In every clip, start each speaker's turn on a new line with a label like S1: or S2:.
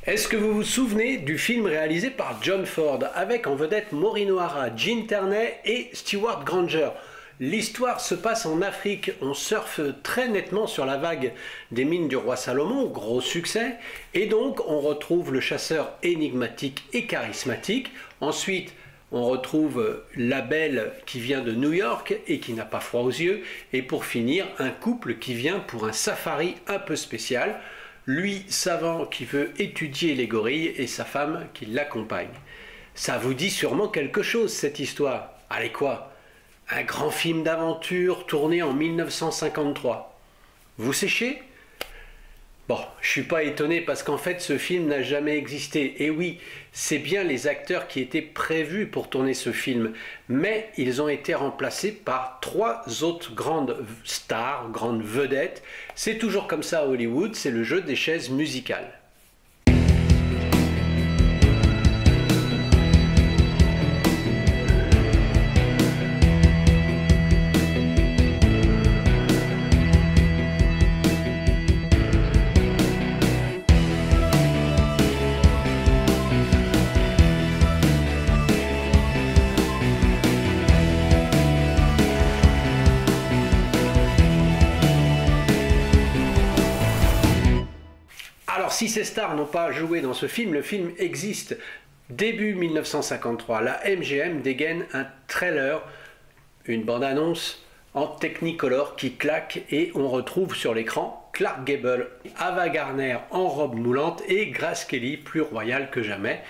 S1: Est-ce que vous vous souvenez du film réalisé par John Ford avec en vedette Maureen O'Hara, Gene Tierney et Stewart Granger? L'histoire se passe en Afrique, on surfe très nettement sur la vague des mines du roi Salomon, gros succès, et donc on retrouve le chasseur énigmatique et charismatique. Ensuite, on retrouve la belle qui vient de New York et qui n'a pas froid aux yeux, et pour finir, un couple qui vient pour un safari un peu spécial. Lui, savant, qui veut étudier les gorilles et sa femme qui l'accompagne. Ça vous dit sûrement quelque chose, cette histoire. Allez quoi? Un grand film d'aventure tourné en 1953. Vous séchez? Bon, je suis pas étonné parce qu'en fait ce film n'a jamais existé. Et oui, c'est bien les acteurs qui étaient prévus pour tourner ce film, mais ils ont été remplacés par 3 autres grandes stars, grandes vedettes. C'est toujours comme ça à Hollywood, c'est le jeu des chaises musicales. Alors si ces stars n'ont pas joué dans ce film, le film existe. Début 1953, la MGM dégaine un trailer, une bande-annonce en Technicolor qui claque et on retrouve sur l'écran Clark Gable, Ava Gardner en robe moulante et Grace Kelly plus royale que jamais.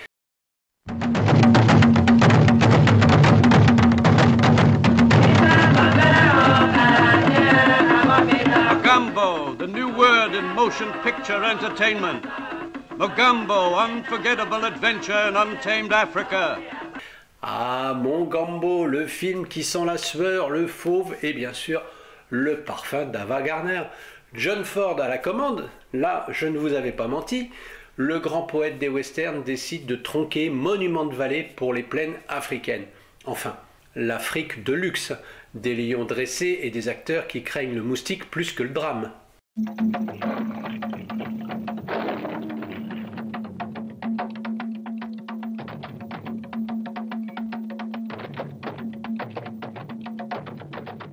S2: Mogambo, the new word in motion picture entertainment. Mogambo, unforgettable adventure in untamed Africa.
S1: Ah, Mogambo, le film qui sent la sueur, le fauve et bien sûr le parfum d'Ava Gardner. John Ford à la commande, là je ne vous avais pas menti, le grand poète des westerns décide de tronquer Monument de Vallée pour les plaines africaines. Enfin, l'Afrique de luxe, des lions dressés et des acteurs qui craignent le moustique plus que le drame.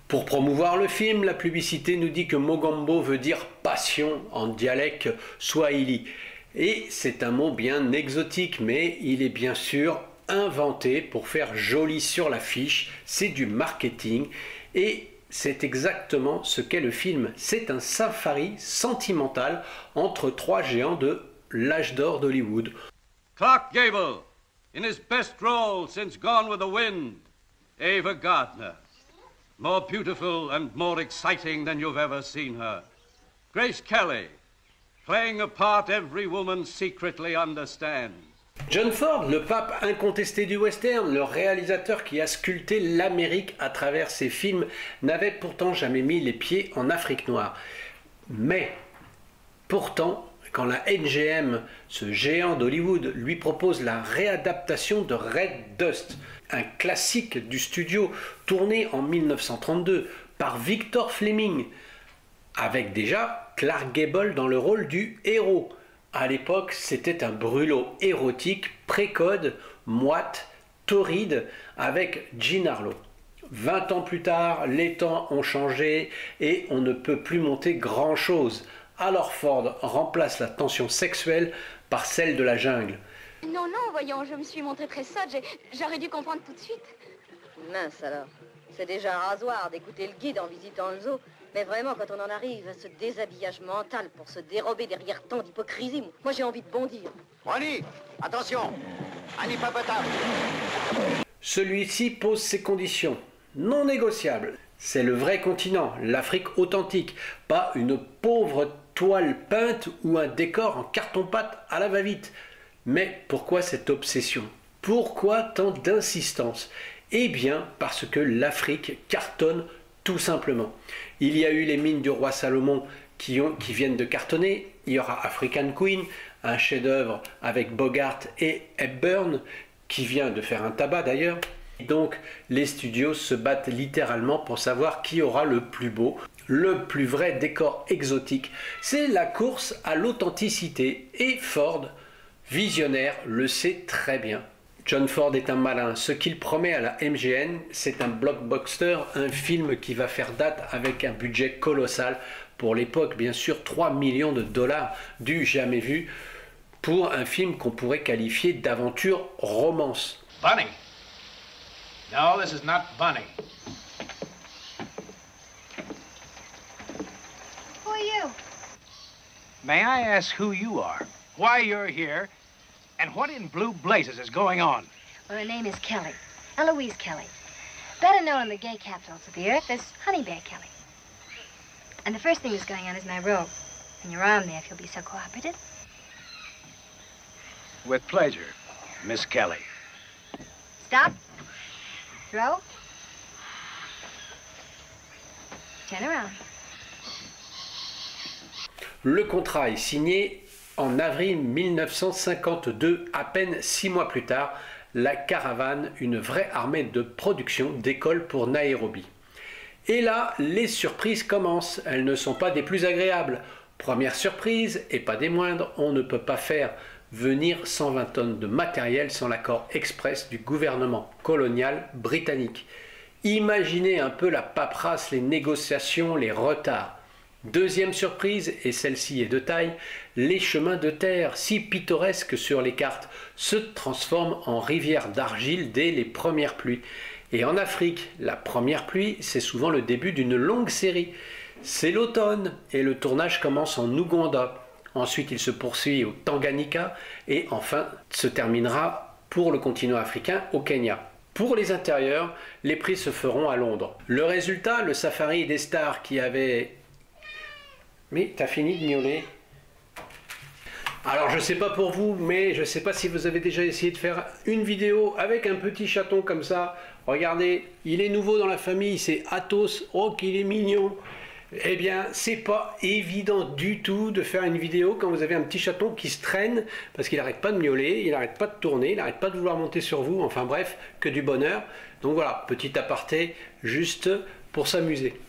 S1: Pour promouvoir le film, la publicité nous dit que Mogambo veut dire passion en dialecte swahili. Et c'est un mot bien exotique, mais il est bien sûr inventé pour faire joli sur l'affiche. C'est du marketing et c'est exactement ce qu'est le film. C'est un safari sentimental entre 3 géants de l'âge d'or d'Hollywood.
S2: Clark Gable, in his best role since Gone with the Wind, Ava Gardner. More beautiful and more exciting than you've ever seen her. Grace Kelly, playing a part every woman secretly understands.
S1: John Ford, le pape incontesté du western, le réalisateur qui a sculpté l'Amérique à travers ses films, n'avait pourtant jamais mis les pieds en Afrique noire. Mais, pourtant, quand la MGM, ce géant d'Hollywood, lui propose la réadaptation de Red Dust, un classique du studio tourné en 1932 par Victor Fleming, avec déjà Clark Gable dans le rôle du héros. À l'époque, c'était un brûlot érotique, précode, moite, torride, avec Jean Harlow. 20 ans plus tard, les temps ont changé et on ne peut plus monter grand-chose. Alors Ford remplace la tension sexuelle par celle de la jungle.
S3: Non, non, voyons, je me suis montrée très sotte, j'aurais dû comprendre tout de suite.
S4: Mince alors, c'est déjà un rasoir d'écouter le guide en visitant le zoo. Mais vraiment, quand on en arrive à ce déshabillage mental pour se dérober derrière tant d'hypocrisie, moi j'ai envie de bondir.
S5: Ronnie, attention, un hippopotame.
S1: Celui-ci pose ses conditions, non négociables. C'est le vrai continent, l'Afrique authentique, pas une pauvre toile peinte ou un décor en carton-pâte à la va-vite. Mais pourquoi cette obsession? Pourquoi tant d'insistance? Eh bien, parce que l'Afrique cartonne tout simplement. Il y a eu les mines du roi Salomon qui viennent de cartonner. Il y aura African Queen, un chef-d'œuvre avec Bogart et Hepburn, qui vient de faire un tabac d'ailleurs. Donc les studios se battent littéralement pour savoir qui aura le plus beau, le plus vrai décor exotique. C'est la course à l'authenticité et Ford visionnaire, le sait très bien. John Ford est un malin. Ce qu'il promet à la MGM, c'est un blockbuster, un film qui va faire date avec un budget colossal. Pour l'époque, bien sûr, 3 millions de dollars du jamais vu pour un film qu'on pourrait qualifier d'aventure romance.
S6: Bunny. No, this is not Bunny.
S7: Who are you?
S6: May I ask who you are, why you're here, and what in blue blazes is going on?
S7: Well, her name is Kelly. Eloise Kelly. Better known in the gay capitals of the earth as Honey Bear Kelly. And the first thing that's going on is my robe. And your arm there, if you'll be so cooperative.
S6: With pleasure, Miss Kelly.
S7: Stop. Throw. Turn around.
S1: Le contrat est signé en avril 1952, à peine 6 mois plus tard. La Caravane, une vraie armée de production, décolle pour Nairobi. Et là, les surprises commencent. Elles ne sont pas des plus agréables. Première surprise, et pas des moindres, on ne peut pas faire venir 120 tonnes de matériel sans l'accord express du gouvernement colonial britannique. Imaginez un peu la paperasse, les négociations, les retards. Deuxième surprise, et celle-ci est de taille, les chemins de terre, si pittoresques sur les cartes, se transforment en rivières d'argile dès les premières pluies. Et en Afrique, la première pluie, c'est souvent le début d'une longue série. C'est l'automne, et le tournage commence en Ouganda. Ensuite, il se poursuit au Tanganyika, et enfin, se terminera pour le continent africain au Kenya. Pour les intérieurs, les prix se feront à Londres. Le résultat, le safari des stars qui avait... Mais t'as fini de miauler? Alors je sais pas pour vous, mais je sais pas si vous avez déjà essayé de faire une vidéo avec un petit chaton comme ça. Regardez, il est nouveau dans la famille, c'est Athos. Oh qu'il est mignon. Eh bien, c'est pas évident du tout de faire une vidéo quand vous avez un petit chaton qui se traîne parce qu'il n'arrête pas de miauler, il n'arrête pas de tourner, il n'arrête pas de vouloir monter sur vous. Enfin bref, que du bonheur. Donc voilà, petit aparté, juste pour s'amuser.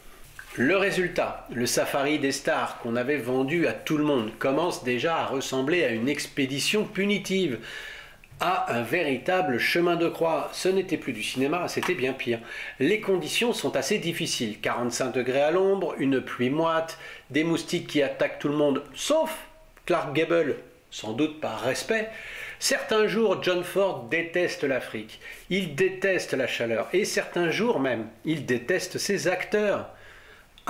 S1: Le résultat, le safari des stars qu'on avait vendu à tout le monde commence déjà à ressembler à une expédition punitive, à un véritable chemin de croix. Ce n'était plus du cinéma, c'était bien pire. Les conditions sont assez difficiles, 45 degrés à l'ombre, une pluie moite, des moustiques qui attaquent tout le monde, sauf Clark Gable, sans doute par respect. Certains jours, John Ford déteste l'Afrique, il déteste la chaleur, et certains jours même, il déteste ses acteurs.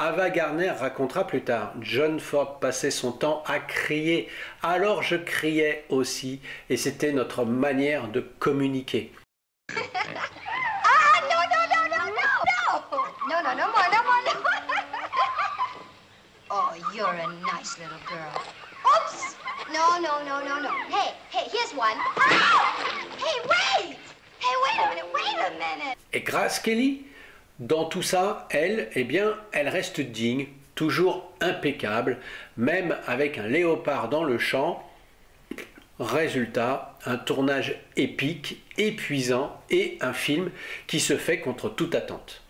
S1: Ava Gardner racontera plus tard, John Ford passait son temps à crier, alors je criais aussi, et c'était notre manière de communiquer.
S7: Ah, no, no, no, no, no! No, no, no more, no more, no more! Oh, you're a nice little girl. Oops! No, no, no, no, no. Hey, hey, here's one. Ah! Hey, wait! Hey, wait a minute!
S1: Et Grace Kelly, dans tout ça, elle, eh bien, elle reste digne, toujours impeccable, même avec un léopard dans le champ. Résultat, un tournage épique, épuisant et un film qui se fait contre toute attente.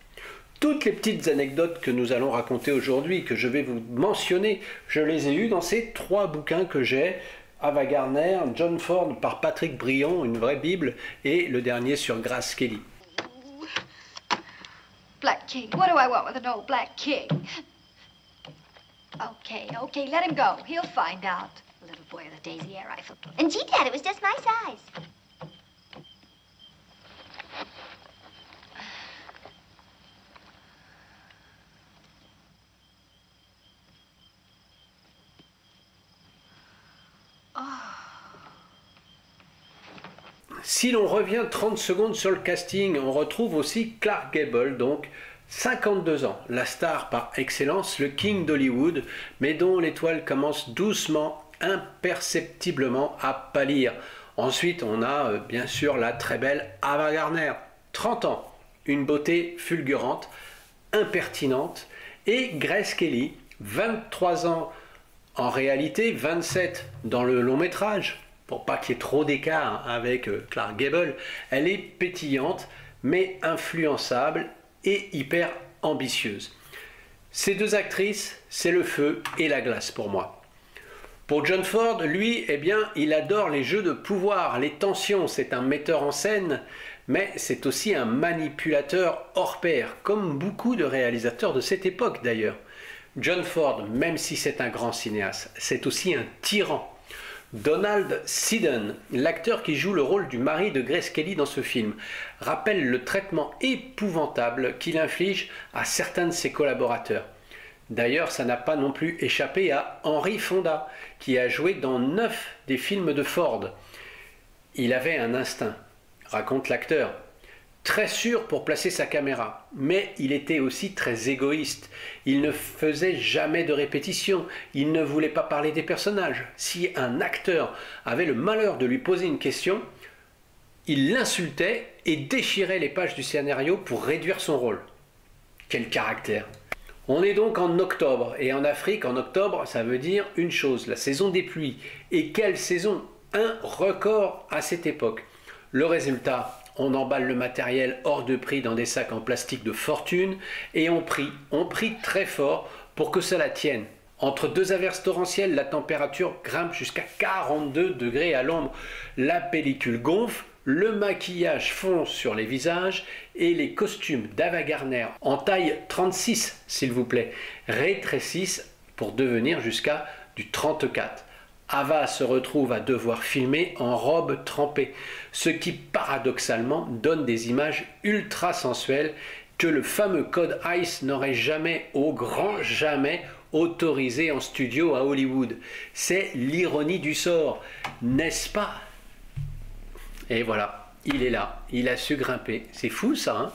S1: Toutes les petites anecdotes que nous allons raconter aujourd'hui, que je vais vous mentionner, je les ai eues dans ces 3 bouquins que j'ai. Ava Gardner, John Ford par Patrick Brion, une vraie bible, et le dernier sur Grace Kelly.
S7: Black king. What do I want with an old black king? Okay, okay, let him go. He'll find out. Little boy with a daisy air rifle.
S3: And gee, Dad, it was just my size.
S1: Si l'on revient 30 secondes sur le casting, on retrouve aussi Clark Gable, donc 52 ans, la star par excellence, le king d'Hollywood, mais dont l'étoile commence doucement, imperceptiblement à pâlir. Ensuite, on a bien sûr la très belle Ava Gardner, 30 ans, une beauté fulgurante, impertinente, et Grace Kelly, 23 ans en réalité, 27 dans le long métrage, pour pas qu'il y ait trop d'écart avec Clark Gable. Elle est pétillante, mais influençable et hyper ambitieuse. Ces 2 actrices, c'est le feu et la glace pour moi. Pour John Ford, lui, eh bien, il adore les jeux de pouvoir, les tensions. C'est un metteur en scène, mais c'est aussi un manipulateur hors pair, comme beaucoup de réalisateurs de cette époque d'ailleurs. John Ford, même si c'est un grand cinéaste, c'est aussi un tyran. Donald Siddon, l'acteur qui joue le rôle du mari de Grace Kelly dans ce film, rappelle le traitement épouvantable qu'il inflige à certains de ses collaborateurs. D'ailleurs, ça n'a pas non plus échappé à Henry Fonda, qui a joué dans 9 des films de Ford. Il avait un instinct, raconte l'acteur, très sûr pour placer sa caméra, mais il était aussi très égoïste. Il ne faisait jamais de répétition, il ne voulait pas parler des personnages. Si un acteur avait le malheur de lui poser une question, il l'insultait et déchirait les pages du scénario pour réduire son rôle. Quel caractère! On est donc en octobre, et en Afrique, en octobre, ça veut dire une chose, la saison des pluies. Et quelle saison! Un record à cette époque. Le résultat, on emballe le matériel hors de prix dans des sacs en plastique de fortune, et on prie très fort pour que cela tienne. Entre deux averses torrentielles, la température grimpe jusqu'à 42 degrés à l'ombre. La pellicule gonfle, le maquillage fond sur les visages et les costumes d'Ava Gardner en taille 36, s'il vous plaît, rétrécissent pour devenir jusqu'à du 34. Ava se retrouve à devoir filmer en robe trempée, ce qui paradoxalement donne des images ultra sensuelles que le fameux code ICE n'aurait jamais, au grand jamais, autorisé en studio à Hollywood. C'est l'ironie du sort, n'est-ce pas? Et voilà, il est là, il a su grimper. C'est fou ça, hein?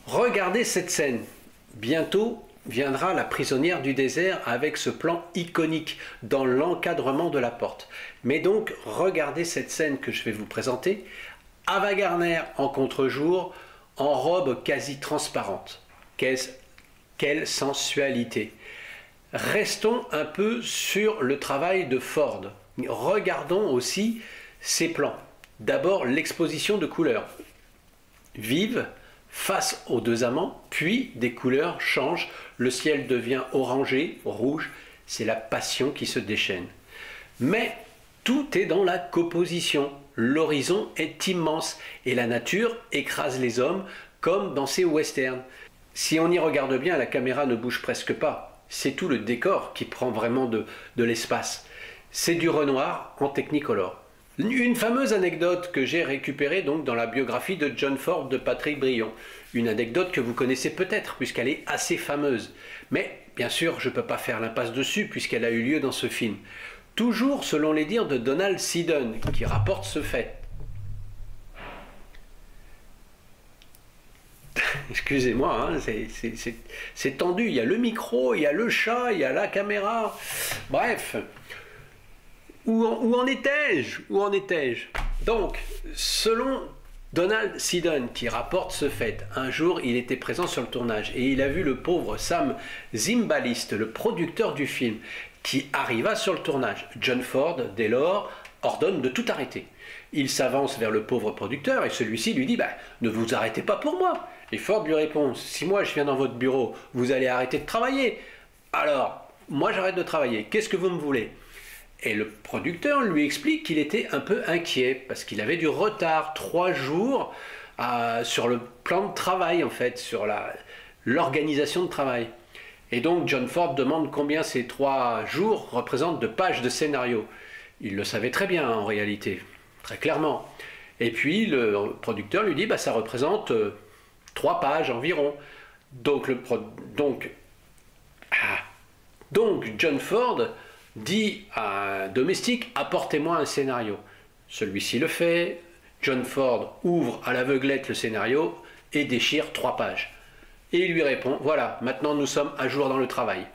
S1: Regardez cette scène. Bientôt viendra la prisonnière du désert avec ce plan iconique dans l'encadrement de la porte. Mais donc, regardez cette scène que je vais vous présenter. Ava Gardner en contre-jour, en robe quasi transparente. Quelle sensualité! Restons un peu sur le travail de Ford. Regardons aussi ses plans. D'abord, l'exposition de couleurs. Vive, face aux deux amants, puis des couleurs changent. Le ciel devient orangé, rouge. C'est la passion qui se déchaîne. Mais tout est dans la composition. L'horizon est immense et la nature écrase les hommes comme dans ces westerns. Si on y regarde bien, la caméra ne bouge presque pas. C'est tout le décor qui prend vraiment de l'espace. C'est du Renoir en Technicolor. Une fameuse anecdote que j'ai récupérée donc dans la biographie de John Ford de Patrick Brion. Une anecdote que vous connaissez peut-être puisqu'elle est assez fameuse. Mais bien sûr, je ne peux pas faire l'impasse dessus puisqu'elle a eu lieu dans ce film. Toujours selon les dires de Donald Siddon, qui rapporte ce fait. Excusez-moi, hein, c'est tendu. Il y a le micro, il y a le chat, il y a la caméra. Bref, où en étais-je? Où en étais-je? Donc, selon Donald Siddon, qui rapporte ce fait, un jour, il était présent sur le tournage et il a vu le pauvre Sam Zimbalist, le producteur du film, qui arriva sur le tournage. John Ford, dès lors, ordonne de tout arrêter. Il s'avance vers le pauvre producteur et celui-ci lui dit « Ne vous arrêtez pas pour moi !» Et Ford lui répond « Si moi je viens dans votre bureau, vous allez arrêter de travailler. Alors, moi j'arrête de travailler. Qu'est-ce que vous me voulez ?» Et le producteur lui explique qu'il était un peu inquiet parce qu'il avait du retard, 3 jours sur le plan de travail en fait, sur l'organisation de travail. Et donc John Ford demande combien ces 3 jours représentent de pages de scénario. Il le savait très bien en réalité, très clairement. Et puis le producteur lui dit ça représente 3 pages environ. Donc John Ford dit à un domestique apportez-moi un scénario. Celui-ci le fait. John Ford ouvre à l'aveuglette le scénario et déchire 3 pages. Et il lui répond, voilà, maintenant nous sommes à jour dans le travail.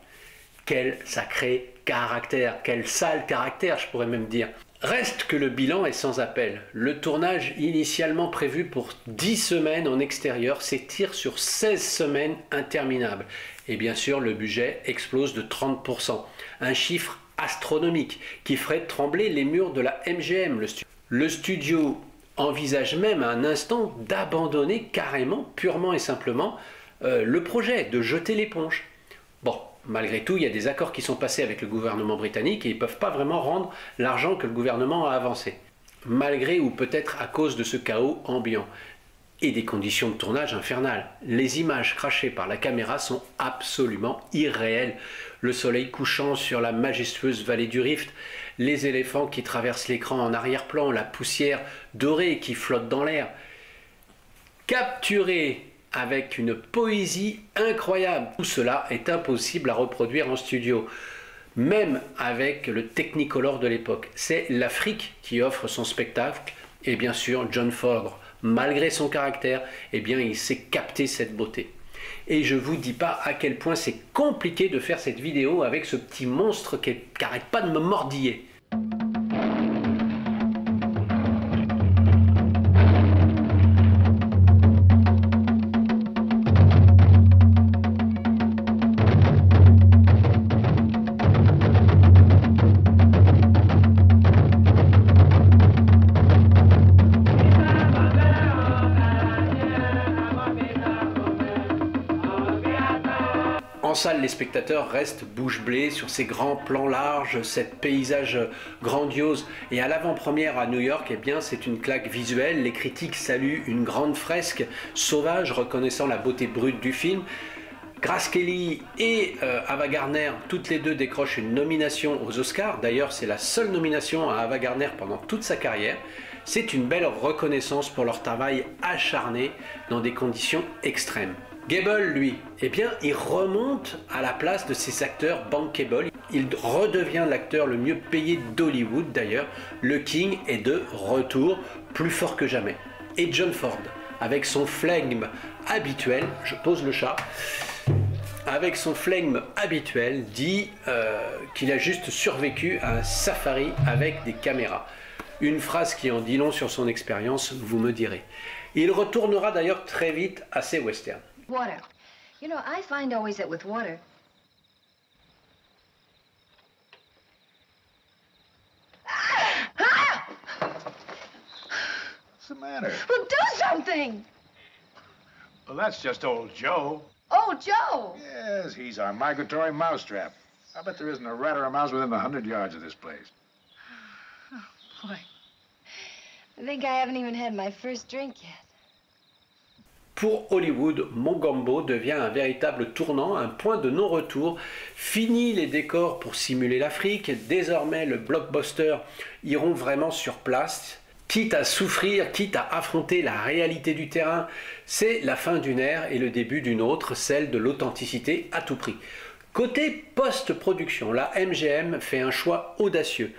S1: Quel sacré caractère, quel sale caractère, je pourrais même dire. Reste que le bilan est sans appel. Le tournage initialement prévu pour 10 semaines en extérieur s'étire sur 16 semaines interminables. Et bien sûr, le budget explose de 30%. Un chiffre astronomique qui ferait trembler les murs de la MGM. Le studio envisage même à un instant d'abandonner carrément, purement et simplement, le projet, de jeter l'éponge. Bon, malgré tout, il y a des accords qui sont passés avec le gouvernement britannique et ils ne peuvent pas vraiment rendre l'argent que le gouvernement a avancé. Malgré ou peut-être à cause de ce chaos ambiant et des conditions de tournage infernales. Les images crachées par la caméra sont absolument irréelles. Le soleil couchant sur la majestueuse vallée du Rift, les éléphants qui traversent l'écran en arrière-plan, la poussière dorée qui flotte dans l'air. Capturé avec une poésie incroyable. Tout cela est impossible à reproduire en studio, même avec le Technicolor de l'époque. C'est l'Afrique qui offre son spectacle, et bien sûr John Ford, malgré son caractère, eh bien il sait capter cette beauté. Et je vous dis pas à quel point c'est compliqué de faire cette vidéo avec ce petit monstre qui n'arrête pas de me mordiller. En salle, les spectateurs restent bouche bée sur ces grands plans larges, cet paysage grandiose. Et à l'avant-première à New York, eh bien, c'est une claque visuelle. Les critiques saluent une grande fresque sauvage, reconnaissant la beauté brute du film. Grace Kelly et Ava Gardner, toutes les deux décrochent une nomination aux Oscars. D'ailleurs, c'est la seule nomination à Ava Gardner pendant toute sa carrière. C'est une belle reconnaissance pour leur travail acharné dans des conditions extrêmes. Gable, lui, eh bien, il remonte à la place de ces acteurs bankable. Il redevient l'acteur le mieux payé d'Hollywood d'ailleurs. Le King est de retour, plus fort que jamais. Et John Ford, avec son flegme habituel, je pose le chat, avec son flegme habituel, dit qu'il a juste survécu à un safari avec des caméras. Une phrase qui en dit long sur son expérience, vous me direz. Il retournera d'ailleurs très vite à ses westerns.
S7: Water. You know, I find always that with water...
S6: What's the matter?
S7: Well, do something!
S6: Well, that's just old Joe.
S7: Oh, Joe!
S6: Yes, he's our migratory mousetrap. I bet there isn't a rat or a mouse within 100 yards of this place.
S7: Oh, boy. I think I haven't even had my first drink yet.
S1: Pour Hollywood, Mongambo devient un véritable tournant, un point de non-retour. Fini les décors pour simuler l'Afrique, désormais le blockbuster iront vraiment sur place. Quitte à souffrir, quitte à affronter la réalité du terrain, c'est la fin d'une ère et le début d'une autre, celle de l'authenticité à tout prix. Côté post-production, la MGM fait un choix audacieux.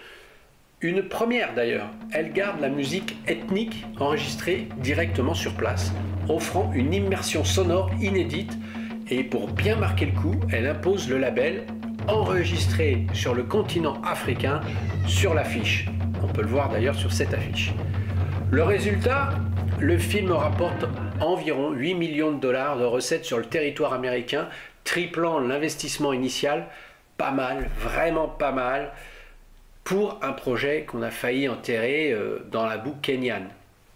S1: Une première d'ailleurs, elle garde la musique ethnique enregistrée directement sur place, offrant une immersion sonore inédite et pour bien marquer le coup, elle impose le label enregistré sur le continent africain sur l'affiche. On peut le voir d'ailleurs sur cette affiche. Le résultat, le film rapporte environ 8 millions de dollars de recettes sur le territoire américain, triplant l'investissement initial. Pas mal, vraiment pas mal, pour un projet qu'on a failli enterrer dans la boue kenyane.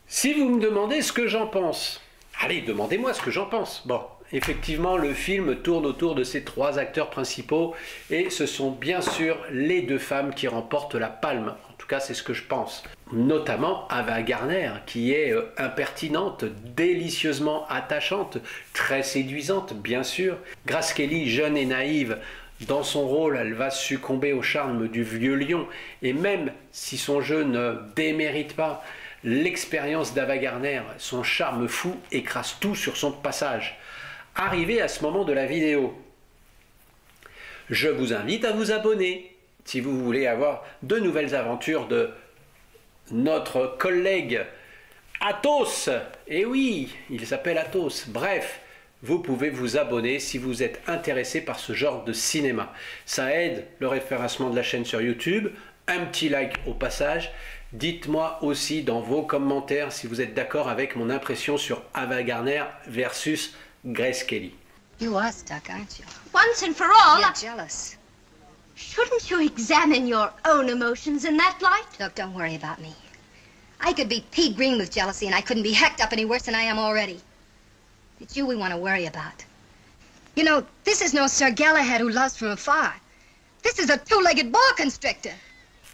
S1: Si vous me demandez ce que j'en pense, allez, demandez-moi ce que j'en pense. Bon, effectivement, le film tourne autour de ces trois acteurs principaux et ce sont bien sûr les deux femmes qui remportent la palme. En tout cas, c'est ce que je pense. Notamment Ava Gardner, qui est impertinente, délicieusement attachante, très séduisante, bien sûr. Grace Kelly, jeune et naïve, dans son rôle, elle va succomber au charme du vieux lion. Et même si son jeu ne démérite pas, l'expérience d'Ava Gardner, son charme fou, écrase tout sur son passage. Arrivé à ce moment de la vidéo, je vous invite à vous abonner si vous voulez avoir de nouvelles aventures de notre collègue Athos. Et oui, il s'appelle Athos. Bref, vous pouvez vous abonner si vous êtes intéressé par ce genre de cinéma. Ça aide le référencement de la chaîne sur YouTube. Un petit like au passage. Dites-moi aussi dans vos commentaires si vous êtes d'accord avec mon impression sur Ava Gardner versus Grace Kelly.
S7: You are stuck, aren't you?
S3: Once and for all,
S7: You're jealous.
S3: shouldn't you examine your own emotions in that light?
S7: Look, don't worry about me. I could be pea green with jealousy, and I couldn't be hecked up any worse than I am already. It's you we want to worry about. You know, this is no Sir Galahad who loves from afar. This is a two-legged boa constrictor.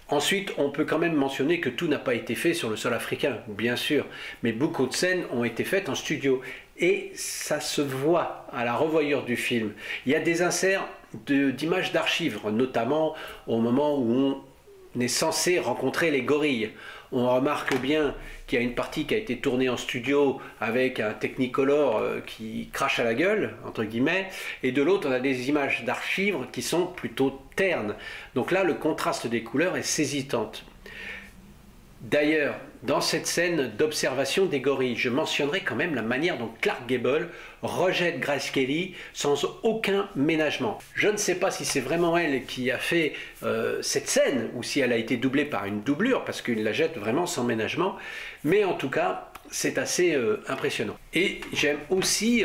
S1: Ensuite, on peut quand même mentionner que tout n'a pas été fait sur le sol africain, bien sûr, mais beaucoup de scènes ont été faites en studio. Et ça se voit à la revoyure du film. Il y a des inserts d'images d'archives, notamment au moment où on est censé rencontrer les gorilles. On remarque bien qu'il y a une partie qui a été tournée en studio avec un Technicolor qui crache à la gueule, entre guillemets, et de l'autre on a des images d'archives qui sont plutôt ternes. Donc là le contraste des couleurs est saisissante. D'ailleurs, dans cette scène d'observation des gorilles, je mentionnerai quand même la manière dont Clark Gable rejette Grace Kelly sans aucun ménagement. Je ne sais pas si c'est vraiment elle qui a fait cette scène ou si elle a été doublée par une doublure parce qu'il la jette vraiment sans ménagement, mais en tout cas c'est assez impressionnant. Et j'aime aussi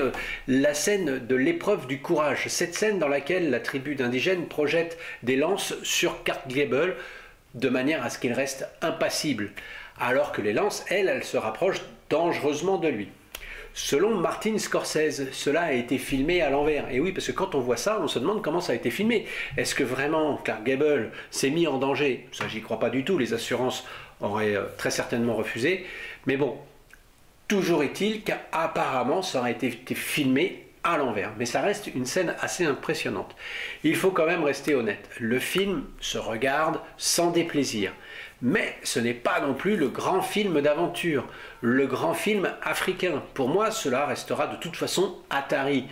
S1: la scène de l'épreuve du courage, cette scène dans laquelle la tribu d'indigènes projette des lances sur Clark Gable de manière à ce qu'il reste impassible, alors que les lances, elles se rapprochent dangereusement de lui. Selon Martin Scorsese, cela a été filmé à l'envers. Et oui, parce que quand on voit ça, on se demande comment ça a été filmé. Est-ce que vraiment Clark Gable s'est mis en danger? Ça, j'y crois pas du tout, les assurances auraient très certainement refusé. Mais bon, toujours est-il qu'apparemment, ça aurait été filmé à l'envers, mais ça reste une scène assez impressionnante. Il faut quand même rester honnête, le film se regarde sans déplaisir, mais ce n'est pas non plus le grand film d'aventure, le grand film africain. Pour moi, cela restera de toute façon Atari,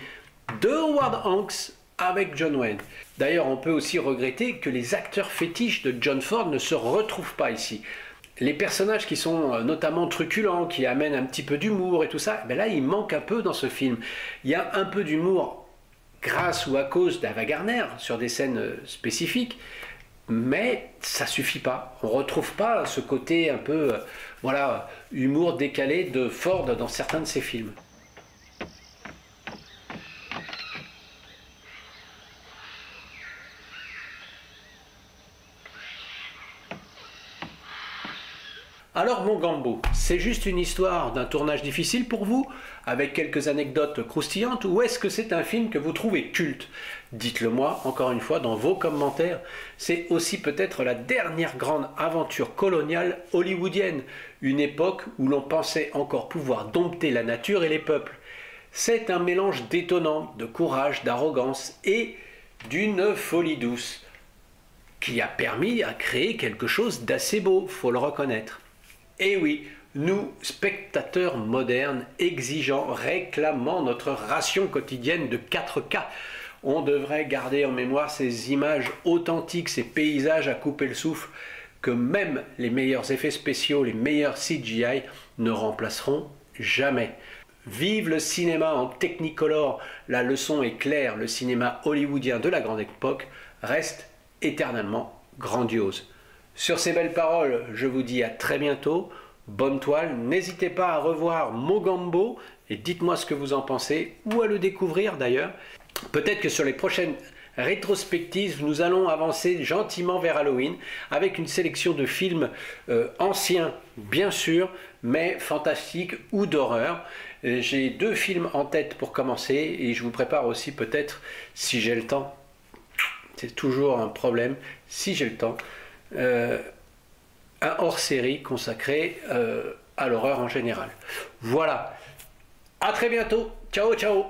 S1: de Howard Hanks avec John Wayne. D'ailleurs, on peut aussi regretter que les acteurs fétiches de John Ford ne se retrouvent pas ici. Les personnages qui sont notamment truculents, qui amènent un petit peu d'humour et tout ça, ben là il manque un peu dans ce film. Il y a un peu d'humour grâce ou à cause d'Ava Gardner sur des scènes spécifiques, mais ça suffit pas. On retrouve pas ce côté un peu, voilà, humour décalé de Ford dans certains de ses films. Alors mon Gambo, c'est juste une histoire d'un tournage difficile pour vous, avec quelques anecdotes croustillantes, ou est-ce que c'est un film que vous trouvez culte? Dites-le moi, encore une fois, dans vos commentaires. C'est aussi peut-être la dernière grande aventure coloniale hollywoodienne, une époque où l'on pensait encore pouvoir dompter la nature et les peuples. C'est un mélange détonnant de courage, d'arrogance et d'une folie douce, qui a permis à créer quelque chose d'assez beau, faut le reconnaître. Et oui, nous, spectateurs modernes, exigeants, réclamant notre ration quotidienne de 4K, on devrait garder en mémoire ces images authentiques, ces paysages à couper le souffle, que même les meilleurs effets spéciaux, les meilleurs CGI ne remplaceront jamais. Vive le cinéma en Technicolor, la leçon est claire, le cinéma hollywoodien de la grande époque reste éternellement grandiose. Sur ces belles paroles, je vous dis à très bientôt, bonne toile, n'hésitez pas à revoir Mogambo et dites-moi ce que vous en pensez, ou à le découvrir d'ailleurs. Peut-être que sur les prochaines rétrospectives, nous allons avancer gentiment vers Halloween avec une sélection de films anciens, bien sûr, mais fantastiques ou d'horreur. J'ai 2 films en tête pour commencer et je vous prépare aussi peut-être, si j'ai le temps, c'est toujours un problème, si j'ai le temps, un hors-série consacré à l'horreur en général. Voilà, à très bientôt, ciao ciao.